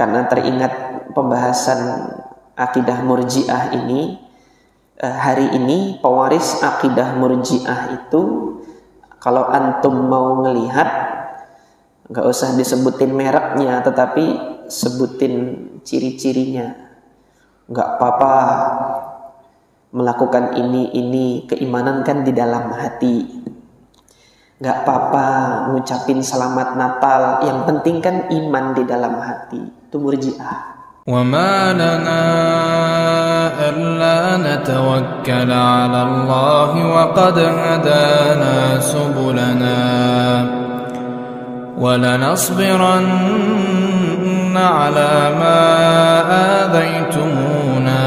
karena teringat pembahasan akidah Murji'ah ini. Hari ini pewaris akidah Murji'ah itu, kalau antum mau ngelihat, nggak usah disebutin mereknya, tetapi sebutin ciri-cirinya. Nggak apa-apa melakukan ini, keimanan kan di dalam hati. Nggak apa-apa ngucapin selamat Natal, yang penting kan iman di dalam hati. Itu Murji'ah. وَمَا لَنَا أَلَّا نَتَوَكَّلَ عَلَى اللَّهِ وَقَدْ هَدَانَا سُبُلَنَا وَلَنَصْبِرَنَّ عَلَى مَا آذَيْتُمُونَا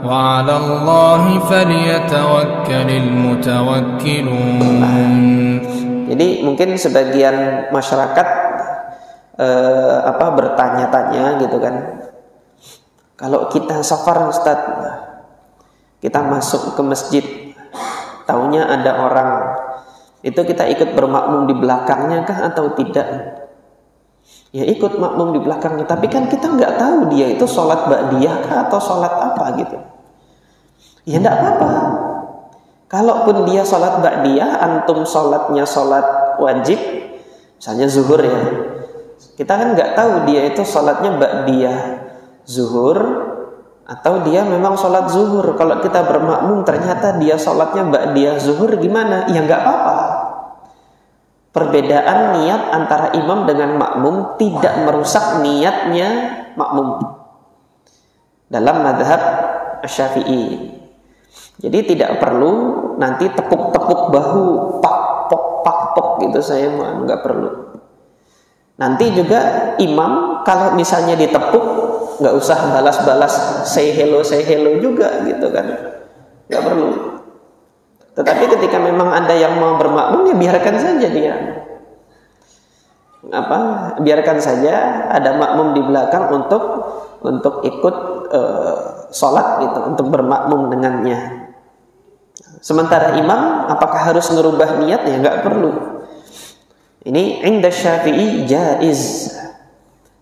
وَعَلَى اللَّهِ فَلْيَتَوَكَّلِ الْمُتَوَكِّلُونَ. Jadi mungkin sebagian masyarakat bertanya-tanya gitu kan, kalau kita safar Ustaz, kita masuk ke masjid, taunya ada orang, itu kita ikut bermakmum di belakangnya kah atau tidak? Ya ikut makmum di belakangnya, tapi kan kita nggak tahu dia itu sholat ba'diyah kah atau sholat apa gitu. Ya enggak apa-apa. Kalaupun dia sholat ba'diyah, antum sholatnya sholat wajib, misalnya zuhur ya, kita kan nggak tahu dia itu sholatnya ba'diyah zuhur atau dia memang sholat zuhur. Kalau kita bermakmum ternyata dia sholatnya ba'diyah zuhur, gimana? Ya nggak apa-apa. Perbedaan niat antara imam dengan makmum tidak merusak niatnya makmum dalam mazhab Syafi'i. Jadi tidak perlu nanti tepuk-tepuk bahu, pak-pok gitu, saya nggak perlu. Nanti juga imam kalau misalnya ditepuk, nggak usah balas-balas say hello juga gitu kan, nggak perlu. Tetapi ketika memang ada yang mau bermakmum, ya biarkan saja dia. Biarkan saja ada makmum di belakang untuk ikut sholat gitu, untuk bermakmum dengannya. Sementara imam, apakah harus ngerubah niat? Ya nggak perlu. Ini inda Syafi'i jaiz.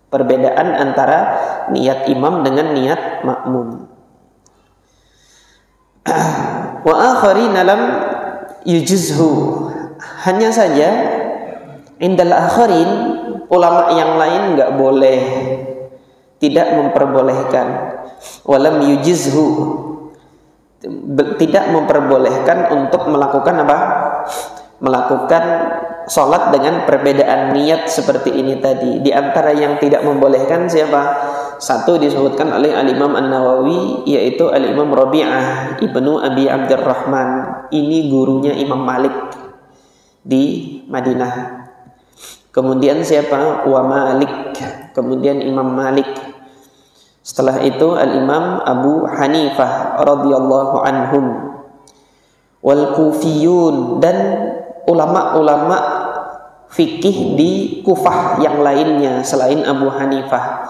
Perbedaan antara niat imam dengan niat makmum. Wa akharina lam yujizhu. Hanya saja indal akharin, ulama yang lain enggak boleh, tidak memperbolehkan. Walam yujizhu, tidak memperbolehkan untuk melakukan apa? Melakukan sholat dengan perbedaan niat seperti ini tadi. Di antara yang tidak membolehkan siapa? Satu disebutkan oleh Al-Imam An-Nawawi, yaitu Al-Imam Rabi'ah Ibnu Abi Abdurrahman. Ini gurunya Imam Malik di Madinah. Kemudian siapa? Wa Malik. Kemudian Imam Malik. Setelah itu Al-Imam Abu Hanifah radhiyallahu anhum. Wal Kufiyun, dan ulama-ulama fikih di Kufah yang lainnya selain Abu Hanifah.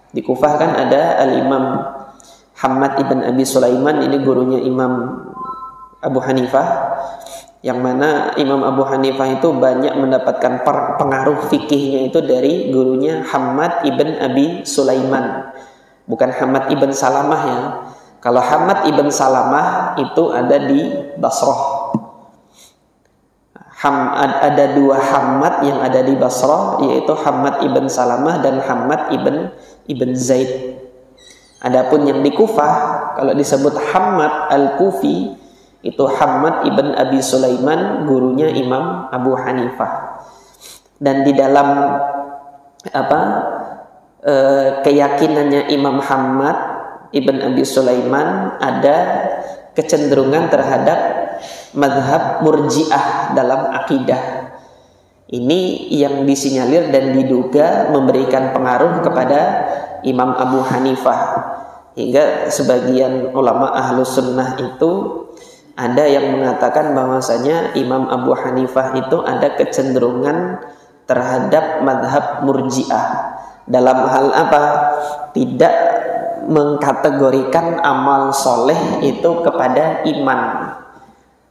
Di Kufah kan ada Al-Imam Hammad ibn Abi Sulaiman, ini gurunya Imam Abu Hanifah, yang mana Imam Abu Hanifah itu banyak mendapatkan pengaruh fikihnya itu dari gurunya Hammad ibn Abi Sulaiman, bukan Hammad ibn Salamah ya. Kalau Hammad ibn Salamah itu ada di Basrah. Ada dua Hammad yang ada di Basrah, yaitu Hammad ibn Salamah dan Hammad ibn Zaid. Adapun yang di Kufah, kalau disebut Hammad al-Kufi, itu Hammad ibn Abi Sulaiman, gurunya Imam Abu Hanifah. Dan di dalam keyakinannya Imam Hammad ibn Abi Sulaiman ada kecenderungan terhadap mazhab Murji'ah dalam akidah. Ini yang disinyalir dan diduga memberikan pengaruh kepada Imam Abu Hanifah, hingga sebagian ulama Ahlus Sunnah itu ada yang mengatakan bahwasanya Imam Abu Hanifah itu ada kecenderungan terhadap mazhab Murji'ah dalam hal apa? Tidak mengkategorikan amal soleh itu kepada iman,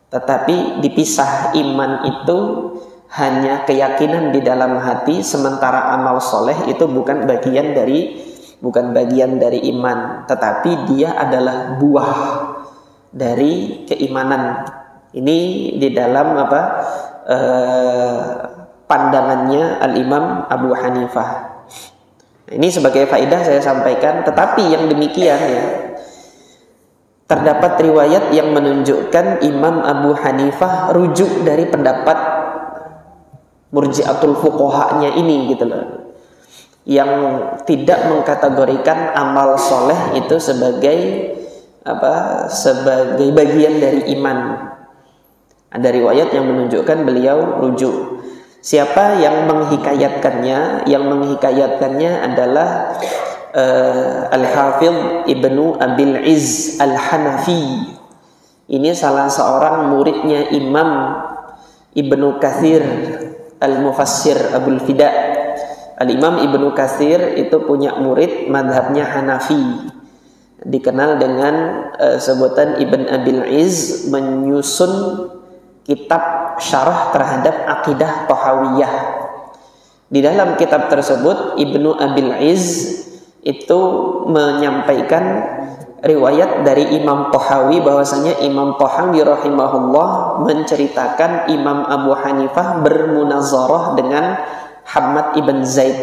tetapi dipisah. Iman itu hanya keyakinan di dalam hati, sementara amal soleh itu bukan bagian dari iman, tetapi dia adalah buah dari keimanan. Ini di dalam pandangannya Al-Imam Abu Hanifah. Ini sebagai faedah saya sampaikan. Tetapi yang demikian ya, terdapat riwayat yang menunjukkan Imam Abu Hanifah rujuk dari pendapat murji'atul fuqahanya ini gitu loh, yang tidak mengkategorikan amal soleh itu sebagai bagian dari iman. Ada riwayat yang menunjukkan beliau rujuk. Siapa yang menghikayatkannya? Yang menghikayatkannya adalah Al-Hafidh Ibnu Abil Izz Al-Hanafi. Ini salah seorang muridnya Imam Ibnu Katsir Al-Mufassir Abul Fida. Al-Imam Ibnu Katsir itu punya murid madhabnya Hanafi, dikenal dengan sebutan Ibn Abil Izz, menyusun kitab syarah terhadap akidah Thahawiyah. Di dalam kitab tersebut Ibnu Abil Izz itu menyampaikan riwayat dari Imam Thahawi, bahwasanya Imam Thahawi rahimahullah menceritakan Imam Abu Hanifah bermunazarah dengan Hammad ibn Zaid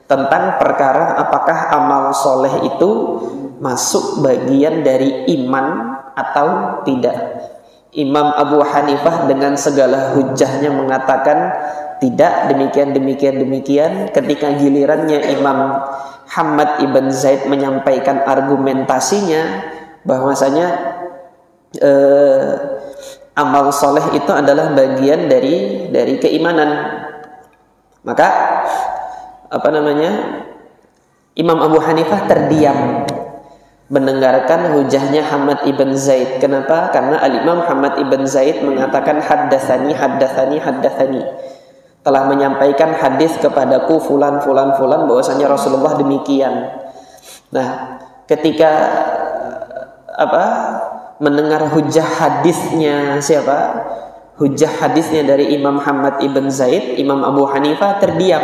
tentang perkara apakah amal soleh itu masuk bagian dari iman atau tidak. Imam Abu Hanifah dengan segala hujahnya mengatakan tidak, demikian. Ketika gilirannya Imam Hammad ibn Zaid menyampaikan argumentasinya bahwasanya amal soleh itu adalah bagian dari keimanan, maka Imam Abu Hanifah terdiam mendengarkan hujahnya Hammad ibn Zaid. Kenapa? Karena Al-Imam Hammad ibn Zaid mengatakan haddatsani, telah menyampaikan hadis kepadaku fulan bahwasanya Rasulullah demikian. Nah, ketika mendengar hujah hadisnya hujah hadisnya dari Imam Hammad ibn Zaid, Imam Abu Hanifah terdiam.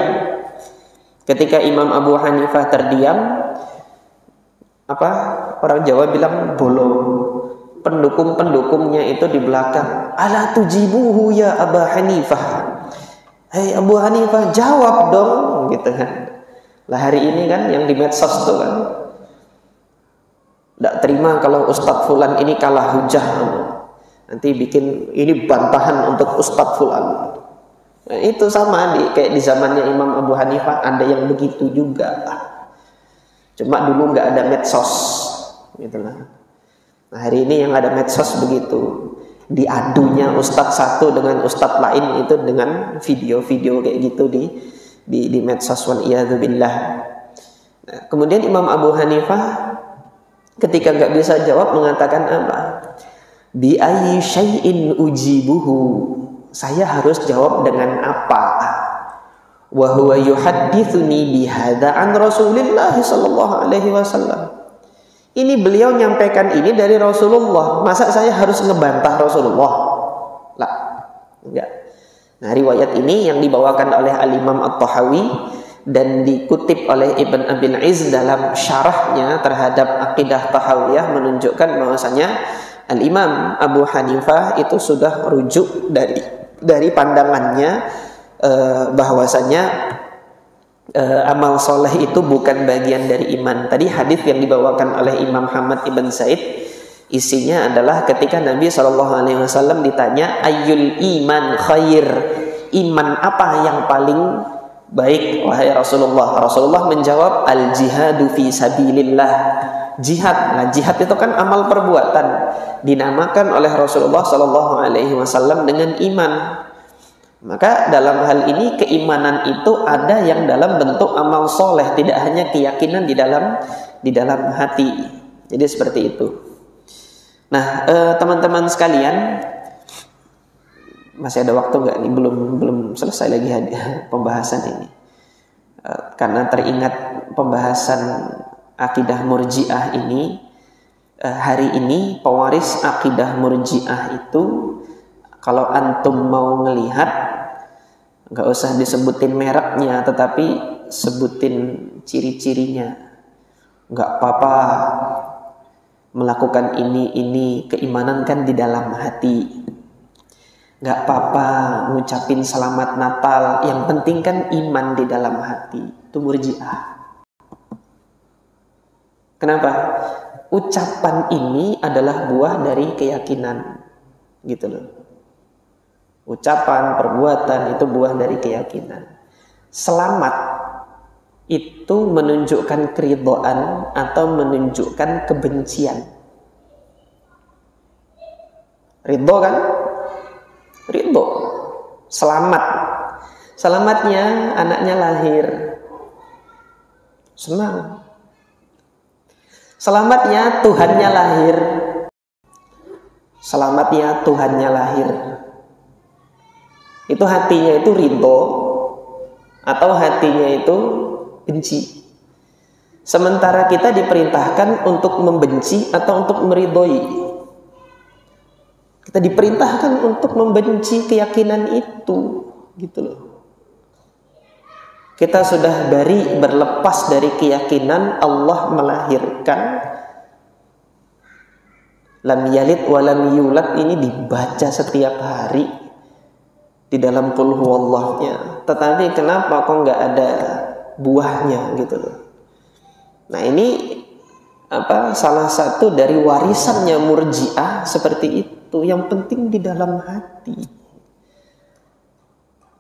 Ketika Imam Abu Hanifah terdiam, orang Jawa bilang bolong. Pendukung-pendukungnya itu di belakang, ala tujibuhu ya Abu Hanifah, hei Abu Hanifah jawab dong, gitu kan. Lah hari ini kan yang di medsos tuh kan, tidak terima kalau Ustadz Fulan ini kalah hujah, nanti bikin ini bantahan untuk Ustadz Fulan. Nah, itu sama kayak di zamannya Imam Abu Hanifah, ada yang begitu juga. Cuma dulu nggak ada medsos, gitulah. Nah hari ini yang ada medsos begitu, diadunya ustadz satu dengan ustadz lain itu dengan video-video kayak gitu di medsos, wal iyadzubillah. Nah, kemudian Imam Abu Hanifah ketika nggak bisa jawab mengatakan apa? Bi ayyi syai'in ujibuhu, saya harus jawab dengan apa? Wa huwa yuhadditsuni bihadza an Rasulillah sallallahu alaihi wasallam. Ini beliau nyampaikan ini dari Rasulullah, masa saya harus ngebantah Rasulullah? Lah, enggak. Nah, riwayat ini yang dibawakan oleh Al-Imam At-Tahawi dan dikutip oleh Ibn Abil Izz dalam syarahnya terhadap akidah Tahawiyah menunjukkan bahwasanya Al-Imam Abu Hanifah itu sudah rujuk dari pandangannya bahwasanya amal soleh itu bukan bagian dari iman. Tadi hadis yang dibawakan oleh Imam Hammad ibn Zaid isinya adalah ketika Nabi SAW ditanya ayyul iman khair, iman apa yang paling baik wahai Rasulullah? Rasulullah menjawab al jihadu fi sabilillah, jihad. Nah, jihad itu kan amal perbuatan, dinamakan oleh Rasulullah SAW dengan iman. Maka dalam hal ini keimanan itu ada yang dalam bentuk amal soleh, tidak hanya keyakinan di dalam hati. Jadi seperti itu. Nah, teman-teman sekalian, masih ada waktu nggak? Ini belum selesai lagi pembahasan ini. Karena teringat pembahasan akidah Murji'ah ini, hari ini pewaris akidah Murji'ah itu, kalau antum mau ngelihat Nggak usah disebutin mereknya, tetapi sebutin ciri-cirinya. Nggak apa-apa melakukan ini, keimanan kan di dalam hati. Nggak apa-apa ngucapin selamat Natal, yang penting kan iman di dalam hati. Itu Murji'ah. Kenapa? Ucapan ini adalah buah dari keyakinan, gitu loh. Ucapan, perbuatan itu buah dari keyakinan. Selamat itu menunjukkan keridhaan atau menunjukkan kebencian. Ridho kan? Ridho. Selamat. Selamatnya anaknya lahir. Senang. Selamatnya Tuhannya lahir. Selamatnya Tuhannya lahir. Itu hatinya itu ridho atau hatinya itu benci. Sementara kita diperintahkan untuk membenci atau untuk meridhoi. Kita diperintahkan untuk membenci keyakinan itu, gitu loh. Kita sudah berlepas dari keyakinan Allah melahirkan. Lam yalid wa lam yulad ini dibaca setiap hari di dalam qul huwallahnya. Tetapi kenapa kok nggak ada buahnya, gitu loh. Nah, ini salah satu dari warisannya Murji'ah seperti itu. Yang penting di dalam hati.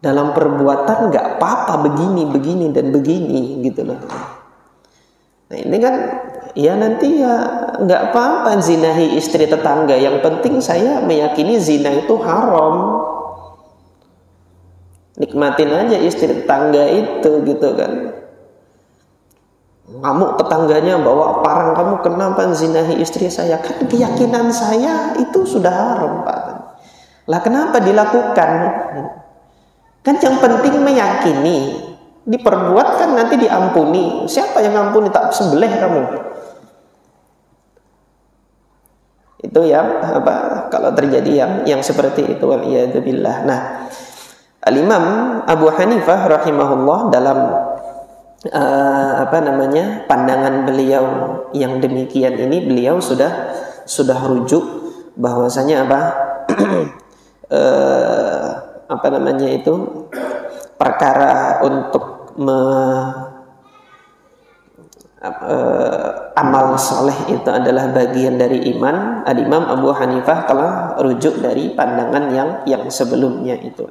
Dalam perbuatan nggak apa-apa begini dan begini, gitu loh. Nah, ini kan ya nanti ya nggak apa-apa zinahi istri tetangga. Yang penting saya meyakini zina itu haram. Nikmatin aja istri tetangga itu, gitu kan. Kamu tetangganya bawa parang, kamu kenapa zinahi istri saya? Kan keyakinan saya itu sudah haram, Pak. Lah kenapa dilakukan? Kan yang penting meyakini. Diperbuat kan nanti diampuni. Siapa yang ampuni? Tak sembelih kamu. Itu ya kalau terjadi yang seperti itu, waliyadzubillah. Nah, Al-Imam Abu Hanifah rahimahullah dalam pandangan beliau yang demikian ini, beliau sudah rujuk bahwasanya perkara untuk amal soleh itu adalah bagian dari iman. Al-Imam Abu Hanifah telah rujuk dari pandangan yang sebelumnya itu.